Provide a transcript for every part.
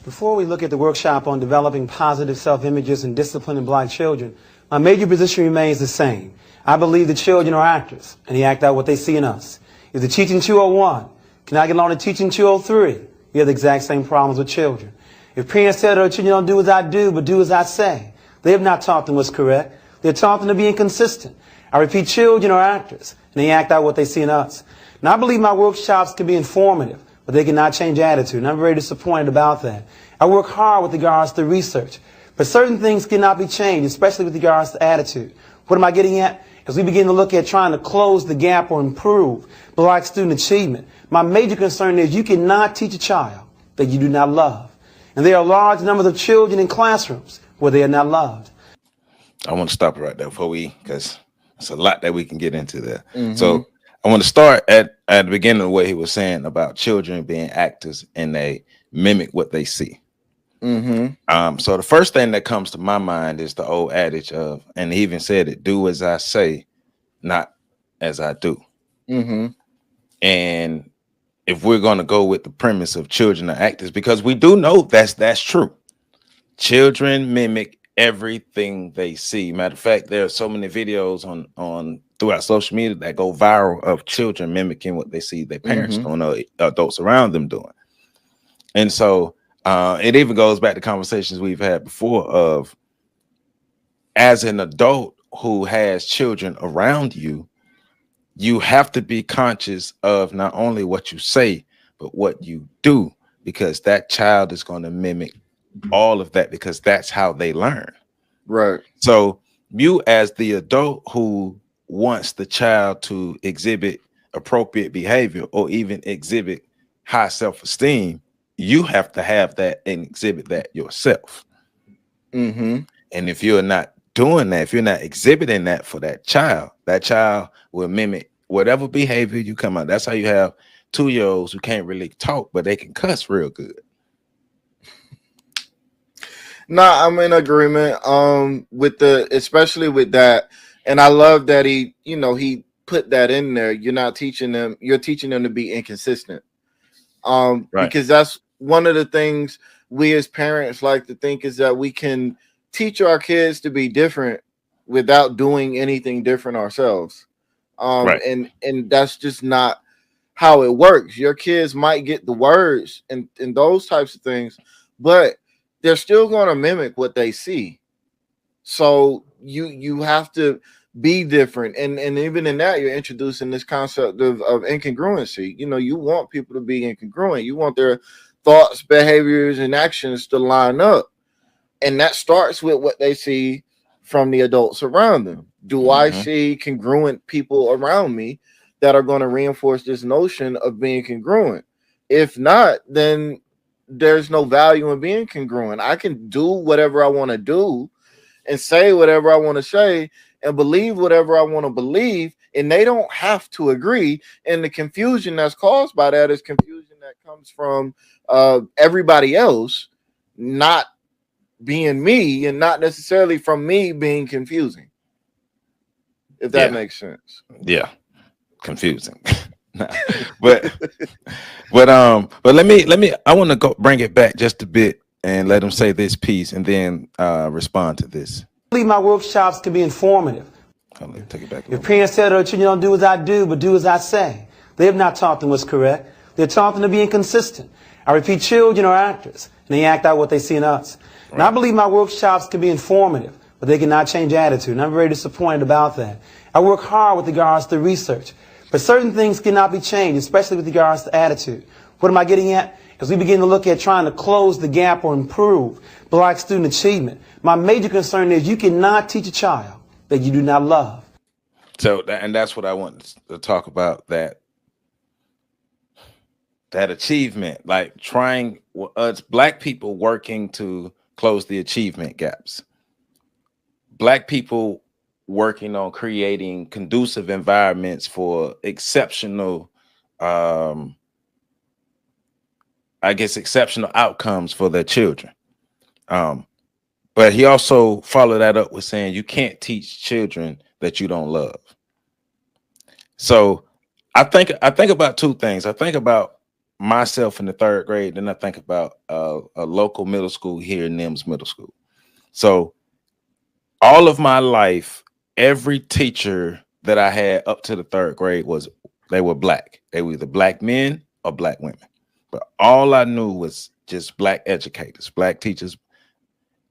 Before we look at the workshop on developing positive self-images and discipline in black children, my major position remains the same. I believe the children are actors, and they act out what they see in us. If the teaching 201 cannot get along to teaching 203, we have the exact same problems with children. If parents tell their children don't do as I do, but do as I say, they have not taught them what's correct. They're taught them to be inconsistent. I repeat, children are actors, and they act out what they see in us. And I believe my workshops can be informative, but they cannot change attitude, and I'm very disappointed about that. I work hard with regards to research, but certain things cannot be changed, especially with regards to attitude. What am I getting at? As we begin to look at trying to close the gap or improve black student achievement, my major concern is you cannot teach a child that you do not love. And there are large numbers of children in classrooms where they are not loved. I want to stop right there because it's a lot that we can get into there. So I want to start at the beginning of what he was saying about children being actors and they mimic what they see. So the first thing that comes to my mind is the old adage of, and he even said it, do as I say, not as I do. And if we're going to go with the premise of children are actors, because we do know that's true. Children mimic everything they see. Matter of fact, there are so many videos on throughout social media that go viral of children mimicking what they see their parents doing or adults around them doing. And so it even goes back to conversations we've had before of, as an adult who has children around you, you have to be conscious of not only what you say, but what you do, because that child is going to mimic all of that because that's how they learn. Right. So you, as the adult who wants the child to exhibit appropriate behavior or even exhibit high self-esteem, you have to have that and exhibit that yourself. And if you're not doing that, if you're not exhibiting that for that child will mimic whatever behavior you come out. That's how you have 2-year-olds who can't really talk, but they can cuss real good. No, I'm in agreement with especially with that. And I love that he put that in there. You're not teaching them, you're teaching them to be inconsistent. Because that's one of the things we as parents like to think is that we can teach our kids to be different without doing anything different ourselves. And that's just not how it works. Your kids might get the words and those types of things, but they're still going to mimic what they see. So you have to be different. And even in that, you're introducing this concept of incongruency. You want people to be incongruent. You want their thoughts, behaviors, and actions to line up. And that starts with what they see from the adults around them. Do I see congruent people around me that are going to reinforce this notion of being congruent? If not, then there's no value in being congruent. I can do whatever I want to do and say whatever I want to say and believe whatever I want to believe, and they don't have to agree. And the confusion that's caused by that is confusion that comes from everybody else not being me and not necessarily from me being confusing. If that makes sense. Yeah, confusing. but let me I want to go bring it back just a bit and let them say this piece and then respond to this. I believe my workshops can be informative. Take it back. If parents tell their children don't do as I do, but do as I say, they have not taught them what's correct. They're taught them to be inconsistent. I repeat, children are actors, and they act out what they see in us. And I believe my workshops can be informative, but they cannot change attitude, and I'm very disappointed about that. I work hard with regards to research, but certain things cannot be changed, especially with regards to attitude. What am I getting at? As we begin to look at trying to close the gap or improve black student achievement, my major concern is you cannot teach a child that you do not love. So, and that's what I want to talk about, that achievement, like trying us black people working to close the achievement gaps. Black people working on creating conducive environments for exceptional, exceptional outcomes for their children. But he also followed that up with saying you can't teach children that you don't love. So I think about two things. I think about myself in the 3rd grade, then I think about a local middle school here, NIMS Middle School. So all of my life, every teacher that I had up to the 3rd grade they were black. They were either black men or black women. But all I knew was just black educators, black teachers,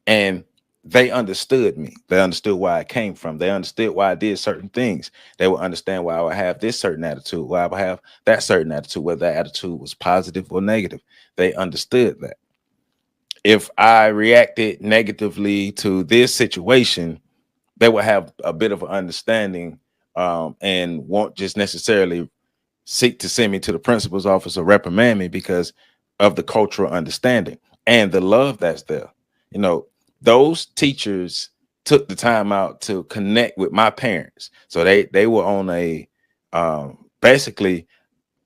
and they understood me. They understood where I came from. They understood why I did certain things. They would understand why I would have this certain attitude, why I would have that certain attitude, whether that attitude was positive or negative. They understood that. If I reacted negatively to this situation, they would have a bit of an understanding, and won't just necessarily seek to send me to the principal's office or reprimand me because of the cultural understanding and the love that's there. You know, those teachers took the time out to connect with my parents. So they were on a basically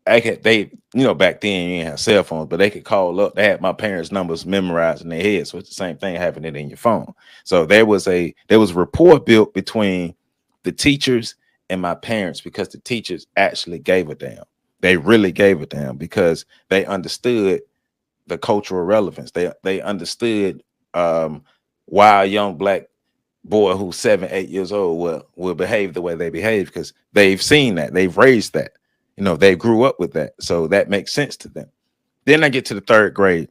they back then you didn't have cell phones, but they could call up. They had my parents' numbers memorized in their head. So it's the same thing having it in your phone. So there was rapport built between the teachers and my parents because the teachers actually gave a damn. They really gave a damn because they understood the cultural relevance. They understood why a young black boy who's 7, 8 years old will behave the way they behave because they've seen that, they've raised that, they grew up with that, so that makes sense to them. Then I get to the 3rd grade,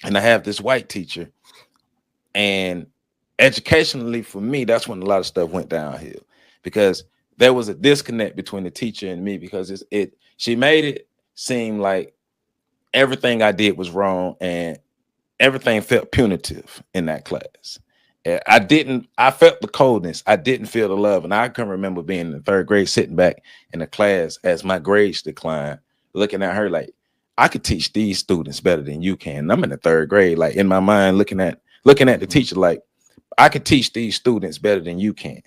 and I have this white teacher, and educationally for me, that's when a lot of stuff went downhill because there was a disconnect between the teacher and me because she made it seem like everything I did was wrong and everything felt punitive in that class. I felt the coldness. I didn't feel the love. And I can remember being in the 3rd grade, sitting back in the class as my grades declined, looking at her like, I could teach these students better than you can. And I'm in the 3rd grade, like in my mind, looking at the teacher, like I could teach these students better than you can.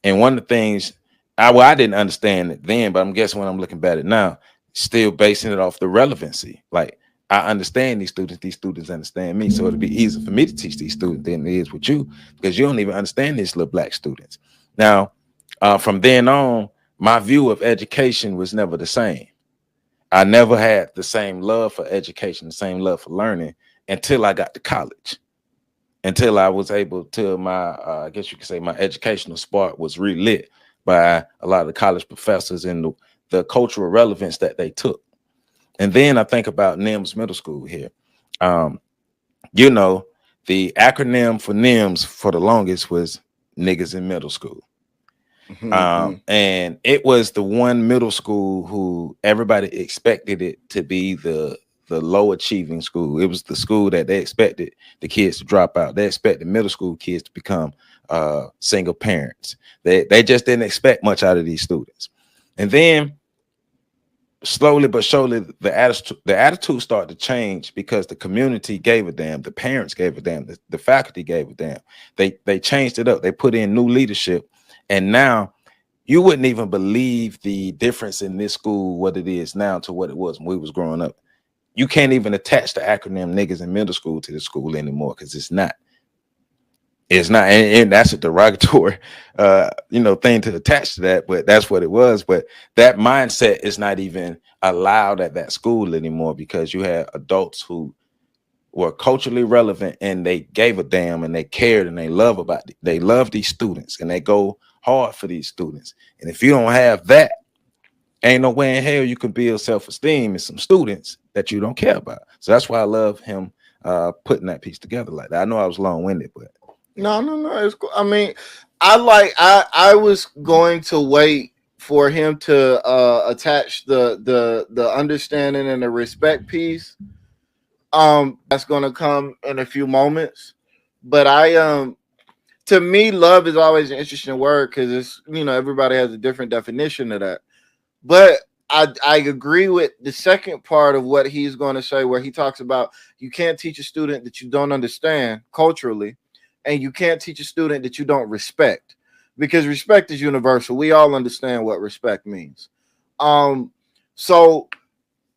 And one of the things I didn't understand it then, but I'm guessing when I'm looking back at it now, still basing it off the relevancy. Like, I understand these students understand me. So it'll be easier for me to teach these students than it is with you because you don't even understand these little black students. Now, from then on, my view of education was never the same. I never had the same love for education, the same love for learning until I got to college, until I was able to I guess you could say my educational spark was relit by a lot of the college professors and the cultural relevance that they took. And then I think about NIMS Middle School here. The acronym for NIMS for the longest was niggas in middle school. And it was the one middle school who everybody expected it to be the low achieving school. It was the school that they expected the kids to drop out. They expected middle school kids to become single parents. They just didn't expect much out of these students. And then slowly but surely, the attitude started to change because the community gave a damn, the parents gave a damn, the faculty gave a damn. They changed it up. They put in new leadership, and now you wouldn't even believe the difference in this school, what it is now to what it was when we was growing up. You can't even attach the acronym niggas in middle school to the school anymore because it's not. It's not, and that's a derogatory, thing to attach to that, but that's what it was. But that mindset is not even allowed at that school anymore because you had adults who were culturally relevant and they gave a damn and they cared and they love these students and they go hard for these students. And if you don't have that, ain't no way in hell you can build self-esteem in some students that you don't care about. So that's why I love him putting that piece together like that. I know I was long-winded, but no, it's cool. I mean, I was going to wait for him to attach the understanding and the respect piece. That's gonna come in a few moments. But to me, love is always an interesting word because it's everybody has a different definition of that. But I agree with the second part of what he's going to say, where he talks about you can't teach a student that you don't understand culturally, and you can't teach a student that you don't respect, because respect is universal. We all understand what respect means. So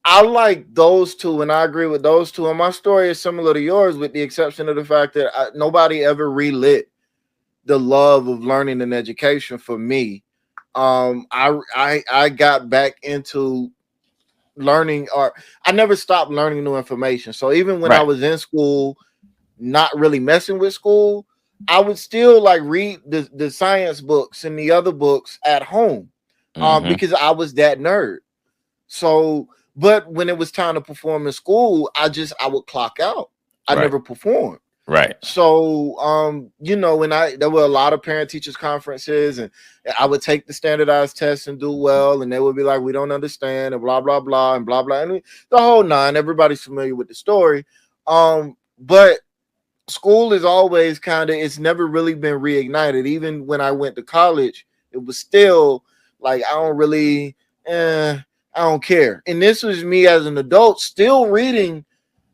I like those two, and I agree with those two. And my story is similar to yours, with the exception of the fact that nobody ever relit the love of learning and education for me. I got back into learning, or I never stopped learning new information. So even when I Right. was in school, not really messing with school, I would still like read the science books and the other books at home, Hmm. because I was that nerd. So, but when it was time to perform in school, I would clock out. I Right. never performed. Right. So, you know, when there were a lot of parent teachers conferences, and I would take the standardized tests and do well, and they would be like, "We don't understand," and blah blah blah and blah blah, and the whole nine. Everybody's familiar with the story. But school is always it's never really been reignited. Even when I went to college, it was still like I don't care. And this was me as an adult still reading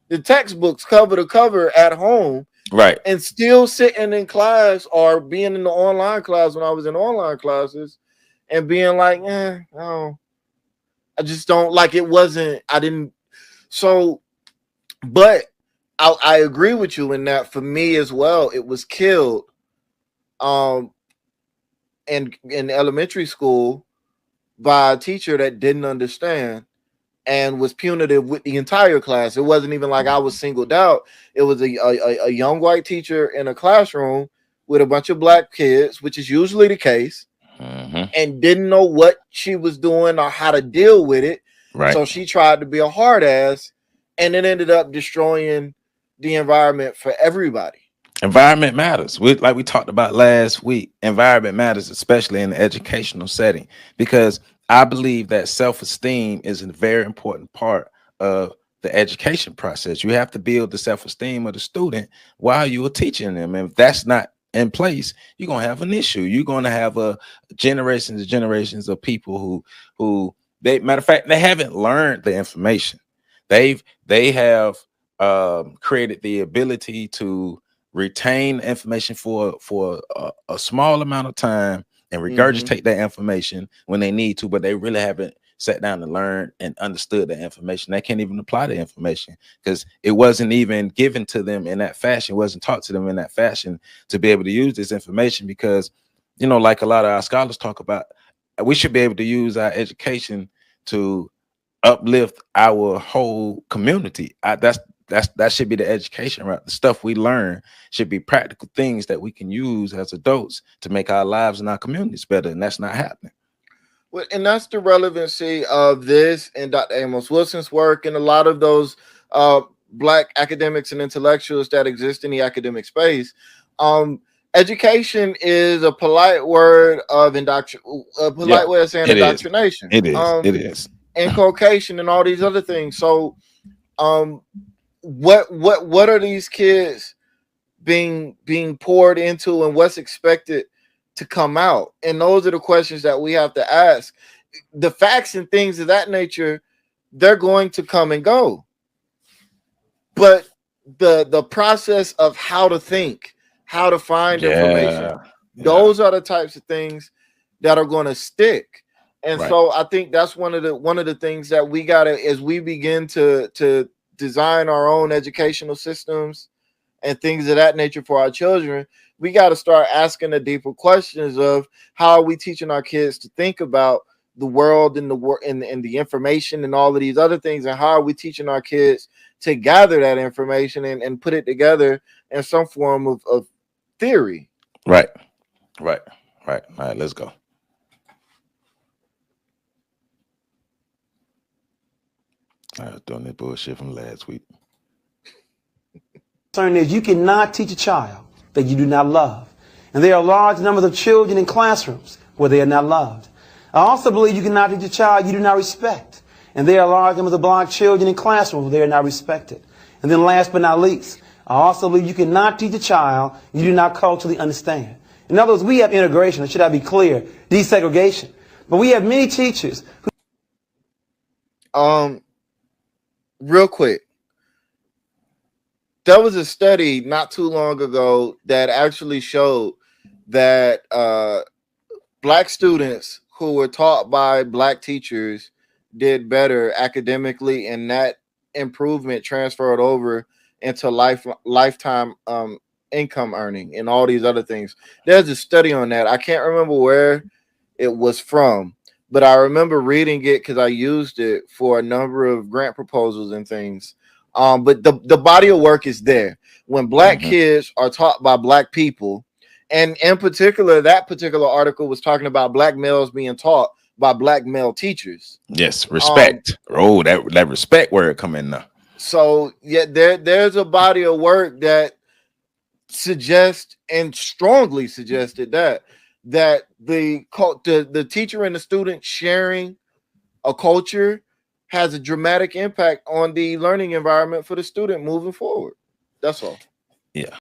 the textbooks cover to cover at home, Right. and still sitting in class or being in the online class when I was in online classes and being like, no, I just don't like it. Wasn't, I didn't. So, but I agree with you in that for me as well, it was killed um in elementary school by a teacher that didn't understand and was punitive with the entire class. It wasn't even like I was singled out. It was a young white teacher in a classroom with a bunch of black kids, which is usually the case, Hmm. and didn't know what she was doing or how to deal with it. Right. So she tried to be a hard ass, and it ended up destroying the environment for everybody. Environment matters. Like we talked about last week, environment matters, especially in the educational setting, because I believe that self-esteem is a very important part of the education process. You have to build the self-esteem of the student while you are teaching them. And if that's not in place, you're gonna have an issue. You're gonna have a generations and generations of people who they, matter of fact, they haven't learned the information. They have created the ability to retain information for a small amount of time and Mm-hmm. regurgitate that information when they need to, but they really haven't sat down and learned and understood the information. They can't even apply the information because it wasn't even given to them in that fashion. It wasn't taught to them in that fashion to be able to use this information because, you know, like a lot of our scholars talk about, we should be able to use our education to uplift our whole community. That should be the education, right? The stuff we learn should be practical things that we can use as adults to make our lives and our communities better, and that's not happening. Well, and that's the relevancy of this and Dr. Amos Wilson's work and a lot of those uh, black academics and intellectuals that exist in the academic space. Um, Education is a polite word of a Yeah, polite way of saying it is. indoctrination, It is. It is. inculcation, and all these other things. So, um, what are these kids being poured into, and what's expected to come out? And those are the questions that we have to ask. The facts and things of that nature, they're going to come and go, but the process of how to think, how to find information, Yeah. Yeah. those are the types of things that are going to stick. And Right. so I think that's one of the things that we got to, as we begin to design our own educational systems and things of that nature for our children, we got to start asking the deeper questions of how are we teaching our kids to think about the world and and the information and all of these other things, and how are we teaching our kids to gather that information and put it together in some form of theory. Right. Right. Right. All right. Let's go. I was doing this bullshit from last week. Concern is you cannot teach a child that you do not love. And there are large numbers of children in classrooms where they are not loved. I also believe you cannot teach a child you do not respect. And there are large numbers of black children in classrooms where they are not respected. And then last but not least, I also believe you cannot teach a child you do not culturally understand. In other words, we have integration, or should I be clear, desegregation. But we have many teachers who... Real quick, there was a study not too long ago that actually showed that black students who were taught by black teachers did better academically, and that improvement transferred over into lifetime income earning and all these other things. There's a study on that. I can't remember where it was from, but I remember reading it because I used it for a number of grant proposals and things. But the body of work is there. When black kids are taught by black people, and in particular, that particular article was talking about black males being taught by black male teachers. Yes, respect. Oh, that respect word come in now. So yeah, there's a body of work that suggests and strongly suggested that the teacher and the student sharing a culture has a dramatic impact on the learning environment for the student moving forward. That's all. Yeah.